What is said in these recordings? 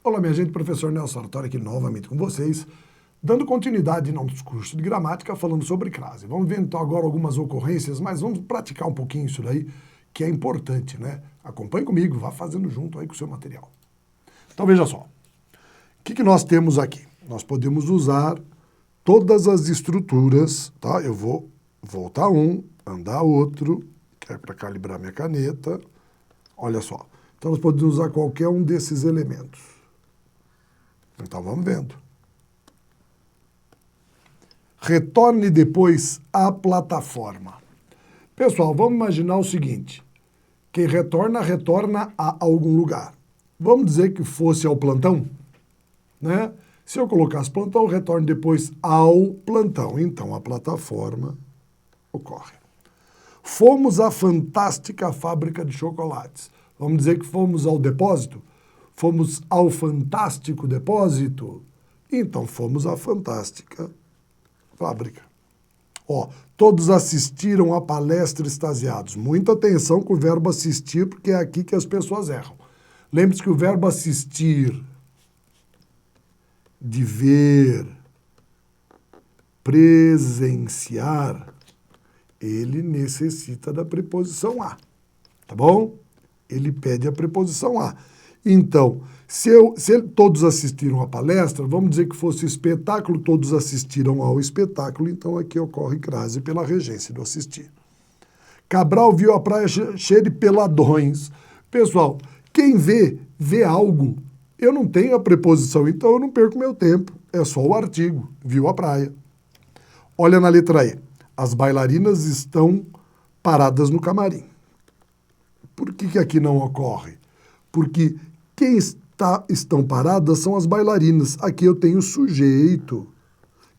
Olá, minha gente, professor Nelson Sartori aqui novamente com vocês, dando continuidade no nosso curso de gramática, falando sobre crase. Vamos ver então agora algumas ocorrências, mas vamos praticar um pouquinho isso daí, que é importante, né? Acompanhe comigo, vá fazendo junto aí com o seu material. Então veja só, o que nós temos aqui? Nós podemos usar todas as estruturas, tá? Eu vou voltar um, andar outro, que é para calibrar minha caneta. Olha só, então nós podemos usar qualquer um desses elementos. Então vamos vendo. Retorne depois à plataforma. Pessoal, vamos imaginar o seguinte. Quem retorna, retorna a algum lugar. Vamos dizer que fosse ao plantão, né? Se eu colocasse plantão, retorne depois ao plantão. Então a plataforma ocorre. Fomos à fantástica fábrica de chocolates. Vamos dizer que fomos ao depósito? Fomos ao fantástico depósito? Então fomos à fantástica fábrica. Ó, todos assistiram à palestra extasiados. Muita atenção com o verbo assistir, porque é aqui que as pessoas erram. Lembre-se que o verbo assistir, de ver, presenciar, ele necessita da preposição a, tá bom? Ele pede a preposição a. Então, se todos assistiram à palestra, vamos dizer que fosse espetáculo, todos assistiram ao espetáculo, então aqui ocorre crase pela regência do assistir. Cabral viu a praia cheia de peladões. Pessoal, quem vê, vê algo. Eu não tenho a preposição, então eu não perco meu tempo. É só o artigo, viu a praia. Olha na letra E. As bailarinas estão paradas no camarim. Por que aqui não ocorre? Porque quem estão paradas são as bailarinas. Aqui eu tenho sujeito.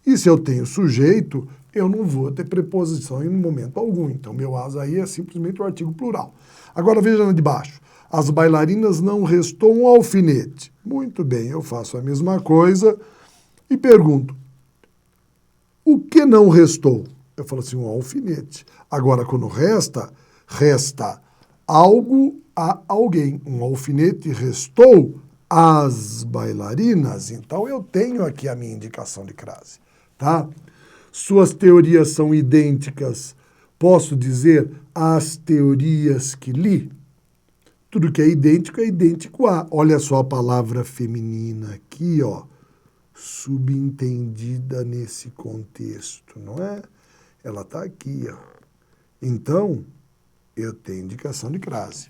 E se eu tenho sujeito, eu não vou ter preposição em momento algum. Então, meu as aí é simplesmente o artigo plural. Agora, veja na de baixo. As bailarinas não restou um alfinete. Muito bem, eu faço a mesma coisa e pergunto, o que não restou? Eu falo assim, um alfinete. Agora, quando resta algo a alguém. Um alfinete restou às bailarinas. Então, eu tenho aqui a minha indicação de crase, tá? Suas teorias são idênticas, posso dizer, às teorias que li? Tudo que é idêntico a. Olha só a palavra feminina aqui, ó, subentendida nesse contexto, não é? Ela está aqui, ó. Então, eu tenho indicação de crase.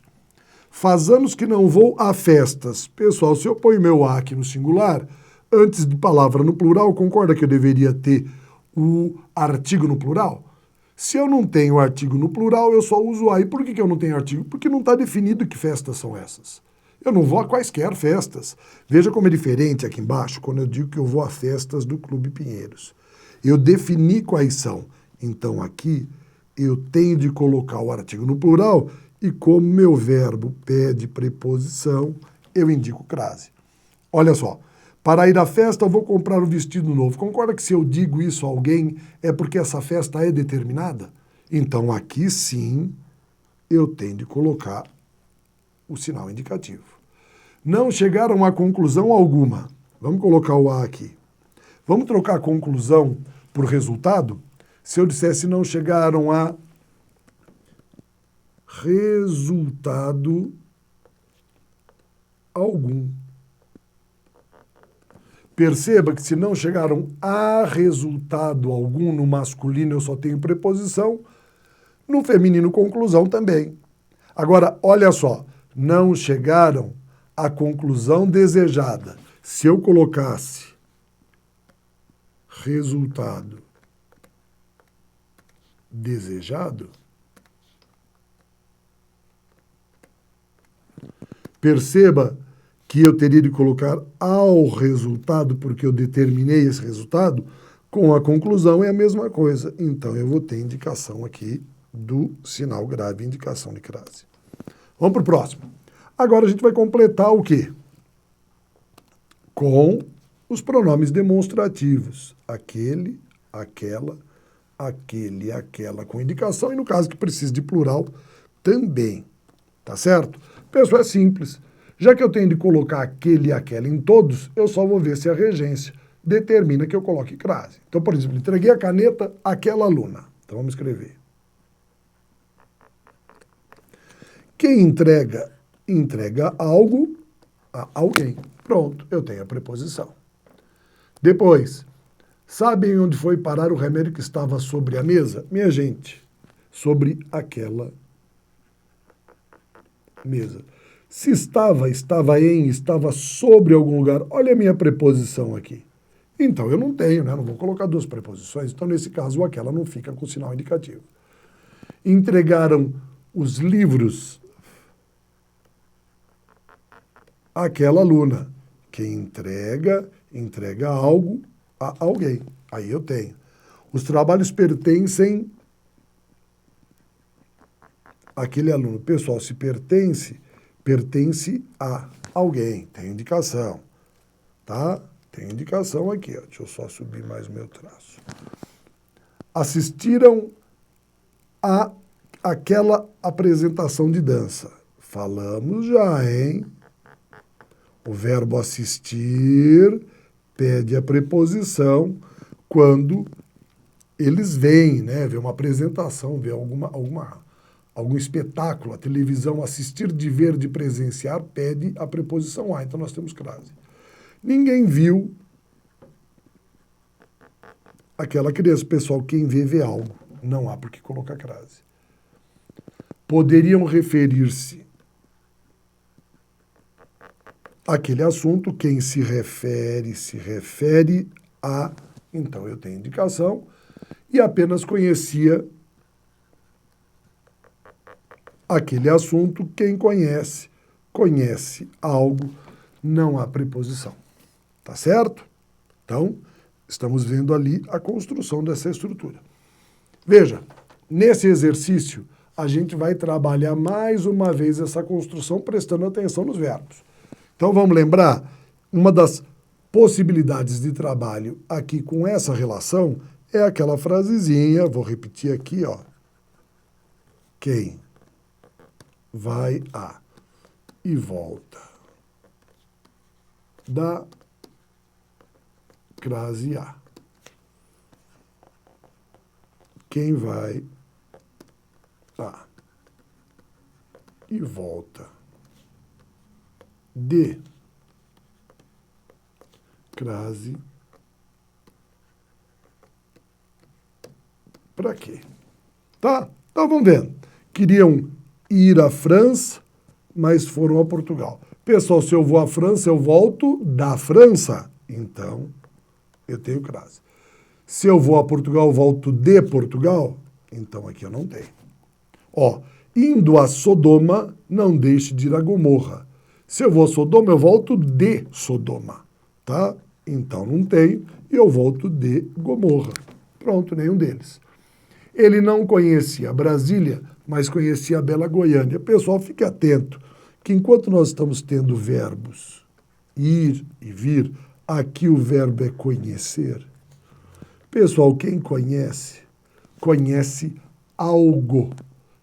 Faz anos que não vou a festas. Pessoal, se eu ponho meu a aqui no singular, antes de palavra no plural, concorda que eu deveria ter o artigo no plural? Se eu não tenho artigo no plural, eu só uso a. E por que eu não tenho artigo? Porque não está definido que festas são essas. Eu não vou a quaisquer festas. Veja como é diferente aqui embaixo, quando eu digo que eu vou a festas do Clube Pinheiros. Eu defini quais são. Então, aqui, eu tenho de colocar o artigo no plural e como meu verbo pede preposição, eu indico crase. Olha só, para ir à festa eu vou comprar um vestido novo. Concorda que se eu digo isso a alguém é porque essa festa é determinada? Então aqui sim eu tenho de colocar o sinal indicativo. Não chegaram a conclusão alguma. Vamos colocar o a aqui. Vamos trocar a conclusão por resultado? Se eu dissesse não chegaram a resultado algum. Perceba que se não chegaram a resultado algum no masculino, eu só tenho preposição, no feminino conclusão também. Agora, olha só, não chegaram à conclusão desejada. Se eu colocasse resultado desejado, perceba que eu teria de colocar ao resultado, porque eu determinei esse resultado, com a conclusão é a mesma coisa. Então, eu vou ter indicação aqui do sinal grave, indicação de crase. Vamos para o próximo. Agora a gente vai completar o quê? Com os pronomes demonstrativos. Aquele, aquela, aquele, aquela, com indicação, e no caso que precisa de plural, também. Tá certo? Pessoal, é simples. Já que eu tenho de colocar aquele e aquela em todos, eu só vou ver se a regência determina que eu coloque crase. Então, por exemplo, entreguei a caneta àquela aluna. Então, vamos escrever. Quem entrega, entrega algo a alguém. Pronto, eu tenho a preposição. Depois, sabem onde foi parar o remédio que estava sobre a mesa? Minha gente, sobre aquela mesa. Se estava, estava em, estava sobre algum lugar. Olha a minha preposição aqui. Então, eu não tenho, né? Não vou colocar duas preposições. Então, nesse caso, o aquela não fica com sinal indicativo. Entregaram os livros àquela aluna. Quem entrega, entrega algo a alguém. Aí eu tenho. Os trabalhos pertencem àquele aluno. Pessoal, se pertence, pertence a alguém. Tem indicação, tá? Tem indicação aqui, ó. Deixa eu só subir mais o meu traço. Assistiram a aquela apresentação de dança. Falamos já, hein? O verbo assistir pede a preposição quando eles veem, né? Vê uma apresentação, vê algum espetáculo. A televisão, assistir, de ver, de presenciar, pede a preposição a. Então, nós temos crase. Ninguém viu aquela criança. Pessoal, quem vê, vê algo. Não há por que colocar crase. Poderiam referir-se àquele assunto. Quem se refere a... Então, eu tenho indicação e apenas conhecia aquele assunto. Quem conhece, conhece algo, não há preposição. Tá certo? Então, estamos vendo ali a construção dessa estrutura. Veja, nesse exercício, a gente vai trabalhar mais uma vez essa construção prestando atenção nos verbos. Então, vamos lembrar, uma das possibilidades de trabalho aqui com essa relação é aquela frasezinha, vou repetir aqui, ó. Quem vai a e volta da crase a. Quem vai a e volta de crase para quê? Tá? Então vamos vendo. Queriam ir à França, mas foram a Portugal. Pessoal, se eu vou à França, eu volto da França. Então, eu tenho crase. Se eu vou a Portugal, eu volto de Portugal. Então, aqui eu não tenho. Ó, indo a Sodoma, não deixe de ir a Gomorra. Se eu vou a Sodoma, eu volto de Sodoma. Tá? Então, não tenho. E eu volto de Gomorra. Pronto, nenhum deles. Ele não conhecia Brasília, mas conhecia a bela Goiânia. Pessoal, fique atento que enquanto nós estamos tendo verbos ir e vir, aqui o verbo é conhecer. Pessoal, quem conhece, conhece algo.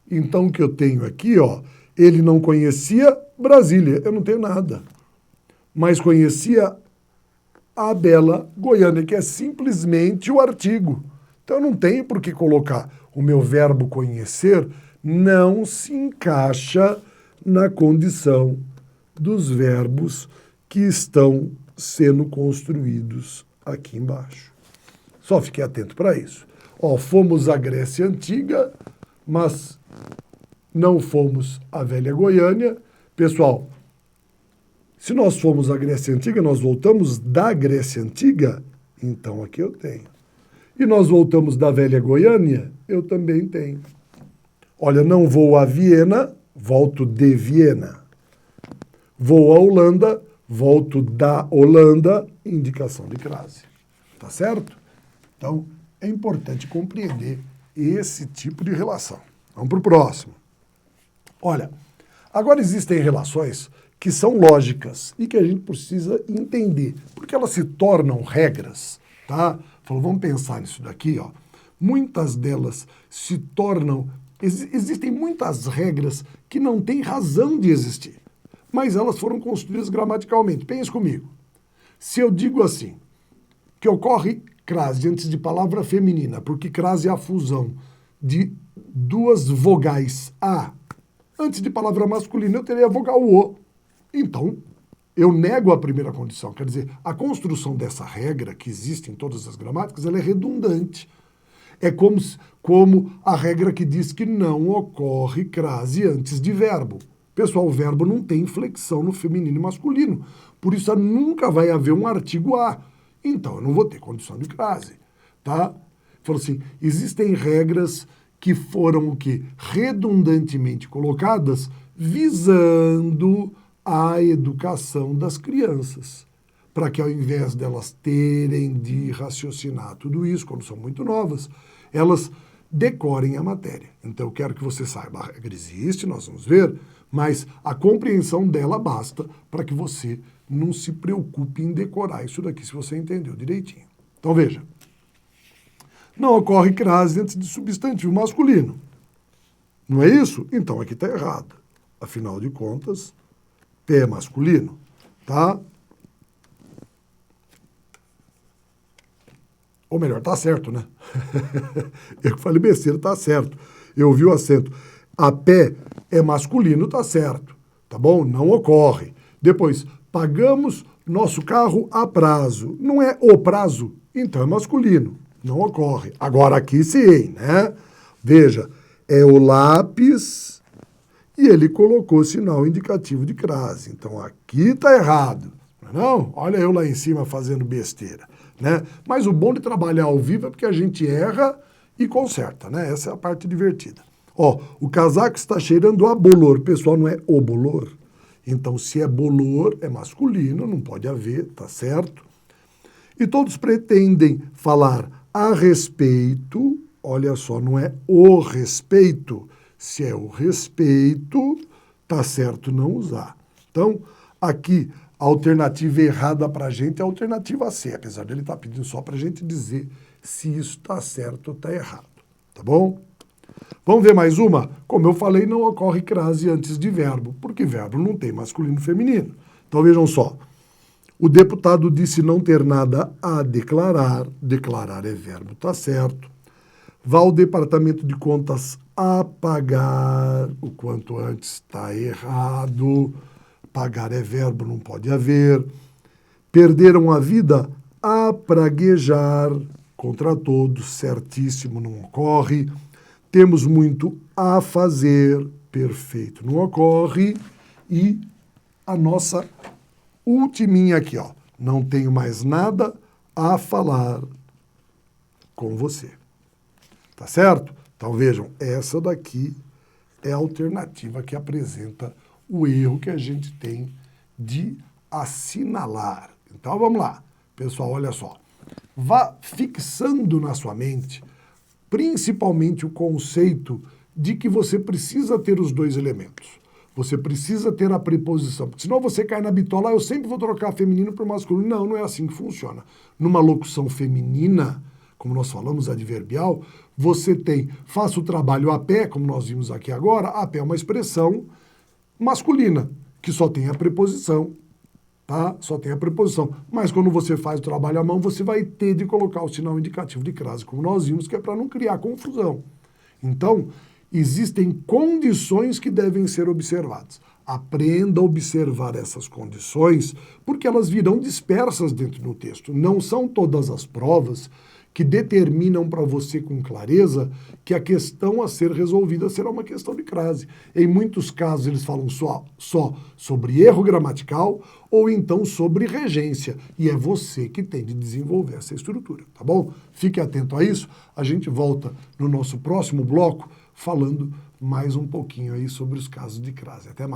Então, o que eu tenho aqui, ó, ele não conhecia Brasília, eu não tenho nada. Mas conhecia a bela Goiânia, que é simplesmente o artigo. Então, eu não tenho por que colocar. O meu verbo conhecer não se encaixa na condição dos verbos que estão sendo construídos aqui embaixo. Só fiquei atento para isso. Ó, fomos à Grécia Antiga, mas não fomos à velha Goiânia. Pessoal, se nós fomos à Grécia Antiga, nós voltamos da Grécia Antiga, então aqui eu tenho. E nós voltamos da velha Goiânia, eu também tenho. Olha, não vou a Viena, volto de Viena. Vou à Holanda, volto da Holanda, indicação de crase. Tá certo? Então, é importante compreender esse tipo de relação. Vamos para o próximo. Olha, agora existem relações que são lógicas e que a gente precisa entender, porque elas se tornam regras, tá? Falou, vamos pensar nisso daqui, ó. Muitas delas se tornam... Existem muitas regras que não têm razão de existir, mas elas foram construídas gramaticalmente. Pense comigo. Se eu digo assim, que ocorre crase antes de palavra feminina, porque crase é a fusão de duas vogais A, antes de palavra masculina eu teria a vogal O. Então, eu nego a primeira condição. Quer dizer, a construção dessa regra, que existe em todas as gramáticas, ela é redundante. É como a regra que diz que não ocorre crase antes de verbo. Pessoal, o verbo não tem inflexão no feminino e masculino. Por isso, nunca vai haver um artigo A. Então, eu não vou ter condição de crase. Tá? Falou assim, existem regras que foram o quê? Redundantemente colocadas visando a educação das crianças. Para que ao invés delas terem de raciocinar tudo isso, quando são muito novas, elas decorem a matéria. Então eu quero que você saiba, a regra existe, nós vamos ver, mas a compreensão dela basta para que você não se preocupe em decorar isso daqui, se você entendeu direitinho. Então veja, não ocorre crase antes de substantivo masculino. Não é isso? Então aqui está errado. Afinal de contas, P é masculino, tá? Ou melhor, tá certo, né? Eu falei besteira, tá certo. Eu vi o acento. A pé é masculino, tá certo. Tá bom? Não ocorre. Depois, pagamos nosso carro a prazo. Não é o prazo? Então é masculino. Não ocorre. Agora aqui sim, né? Veja, é o lápis e ele colocou sinal indicativo de crase. Então aqui tá errado. Não? Olha eu lá em cima fazendo besteira. Né? Mas o bom de trabalhar ao vivo é porque a gente erra e conserta, né? Essa é a parte divertida. Ó, o casaco está cheirando a bolor. Pessoal, não é o bolor? Então, se é bolor, é masculino, não pode haver, tá certo? E todos pretendem falar a respeito, olha só, não é o respeito. Se é o respeito, tá certo não usar. Então, aqui, a alternativa errada para a gente é a alternativa C, apesar dele estar pedindo só para a gente dizer se isso está certo ou está errado, tá bom? Vamos ver mais uma? Como eu falei, não ocorre crase antes de verbo, porque verbo não tem masculino e feminino. Então vejam só, o deputado disse não ter nada a declarar, declarar é verbo, tá certo. Vá ao departamento de contas a pagar o quanto antes, está errado. Pagar é verbo, não pode haver. Perderam a vida a praguejar contra todos, certíssimo, não ocorre. Temos muito a fazer, perfeito, não ocorre. E a nossa ultiminha aqui, ó, não tenho mais nada a falar com você. Tá certo? Então vejam, essa daqui é a alternativa que apresenta o erro que a gente tem de assinalar. Então vamos lá. Pessoal, olha só. Vá fixando na sua mente, principalmente o conceito de que você precisa ter os dois elementos. Você precisa ter a preposição, porque senão você cai na bitola, eu sempre vou trocar feminino por masculino. Não, não é assim que funciona. Numa locução feminina, como nós falamos, adverbial, você tem, faça o trabalho a pé, como nós vimos aqui agora, a pé é uma expressão masculina, que só tem a preposição, tá? Só tem a preposição. Mas quando você faz o trabalho à mão, você vai ter de colocar o sinal indicativo de crase, como nós vimos, que é para não criar confusão. Então, existem condições que devem ser observadas. Aprenda a observar essas condições, porque elas virão dispersas dentro do texto. Não são todas as provas que determinam para você com clareza que a questão a ser resolvida será uma questão de crase. Em muitos casos eles falam só sobre erro gramatical ou então sobre regência. E é você que tem de desenvolver essa estrutura, tá bom? Fique atento a isso. A gente volta no nosso próximo bloco falando mais um pouquinho aí sobre os casos de crase. Até mais.